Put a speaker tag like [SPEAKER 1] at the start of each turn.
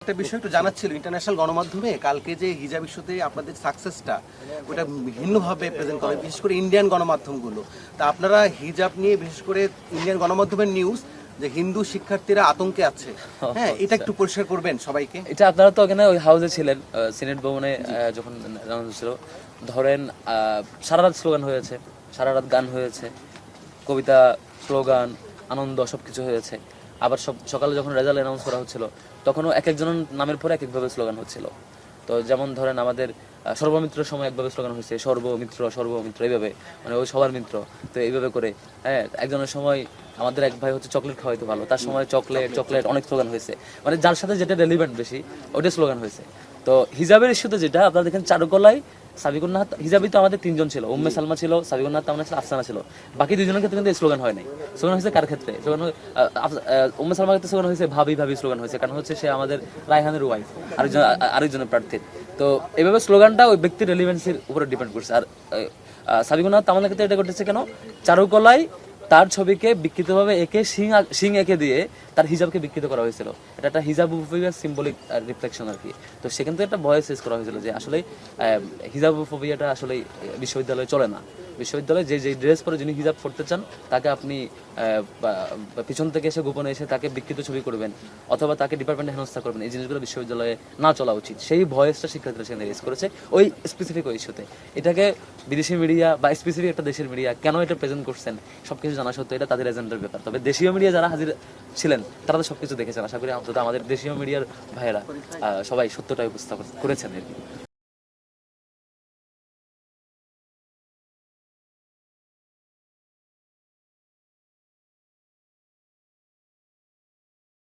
[SPEAKER 1] একটা বিষয় একটু জানার ছিল, ইন্টারন্যাশনাল গণমাধ্যমে কালকে যে হিজাব ইস্যুতে আপনাদের সাকসেসটা ওটা ভিন্নভাবে প্রেজেন্ট করে, বিশেষ করে ইন্ডিয়ান গণমাধ্যমগুলো। তা আপনারা হিজাব নিয়ে বিশেষ করে ইন্ডিয়ান গণমাধ্যমের নিউজ যে হিন্দু শিক্ষার্থীরা আতঙ্কে আছে, হ্যাঁ, এটা একটু পরিষ্কার করবেন সবাইকে।
[SPEAKER 2] এটা আপনারা তো ওখানে ওই হাউসে ছিলেন, সিনেট ভবনে যখন অ্যানাউন্স ছিল, ধরেন সারা রাত স্লোগান হয়েছে, সারা রাত গান হয়েছে, কবিতা, স্লোগান, আনন্দ সবকিছু হয়েছে। আবার সকালে যখন রেজাল্ট অ্যানাউন্স করা হচ্ছিল তখনও এক একজনের নামের পরে এক একভাবে স্লোগান হচ্ছিল। তো যেমন ধরেন আমাদের সর্বমিত্রের সময় একভাবে স্লোগান হয়েছে, সর্বমিত্র এইভাবে, মানে ওই সবার মিত্র। তো এইভাবে করে হ্যাঁ, একজনের সময় আমাদের এক ভাই হচ্ছে চকলেট খাওয়াইতে ভালো, তার সময় চকলেট অনেক স্লোগান হয়েছে, মানে যার সাথে যেটা রেলিভেন্ট বেশি ওইটা স্লোগান হয়েছে। তো হিজাবের ইস্যুতে যেটা আপনারা দেখেন, চারুকলায় সাবিকুন নাহার হিজাবি তো আমাদের তিনজন ছিল, উম্মে সালমা ছিল, সাবিকুন নাহার তামনা ছিল, আফসানা ছিল। বাকি দুজনের ক্ষেত্রে কিন্তু এই স্লোগান হয় নাই। স্লোগান হয়েছে কার ক্ষেত্রে? স্লোগান উম্মে সালমার ক্ষেত্রে স্লোগান হয়েছে ভাবি স্লোগান হয়েছে, কারণ হচ্ছে সে আমাদের রায়হানের ওয়াইফ, আরেকজনের প্রার্থীর। তো এইভাবে স্লোগানটা ওই ব্যক্তির রেলিভেন্সির উপরে ডিপেন্ড করছে। আর সাবিকুন নাহার তামনার ক্ষেত্রে এটা করতেছে কেন? চারুকলায় তার ছবিকে বিকৃতভাবে একে শিং এঁকে দিয়ে তার হিজাবকে বিকৃত করা হয়েছিল। এটা একটা হিজাবোফোবিয়ার সিম্বলিক রিফ্লেকশন আর কি। তো সেখান থেকে একটা ভয়েস রেজ করা হয়েছিল যে আসলে হিজাবোফোবিয়াটা আসলে বিশ্ববিদ্যালয়ে চলে না। বিশ্ববিদ্যালয়ে যে ড্রেস পরে যিনি হিজাব পড়তে চান তাকে আপনি পিছন থেকে এসে গোপনে এসে তাকে বিকৃত ছবি করবেন অথবা তাকে ডিপার্টমেন্টে হেনস্থা করবেন, এই জিনিসগুলো বিশ্ববিদ্যালয়ে না চলা উচিত। সেই ভয়েসটা শিক্ষার্থীরা সেখানে রেজ করেছে ওই স্পেসিফিক ওই ইস্যুতে। এটাকে বিদেশি মিডিয়া বা স্পেসিফিক একটা দেশের মিডিয়া কেন এটা প্রেজেন্ট করছেন সবকিছু জানা সত্ত্বেও এটা তাদের এজেন্ডার ব্যাপার। তবে দেশীয় মিডিয়া যারা হাজির ছিলেন তারা তো সবকিছু দেখেছেন। আশা করি অন্তত আমাদের দেশীয় মিডিয়ার ভাইয়েরা সবাই সত্যটাই উপস্থাপন করেছেন আর কি।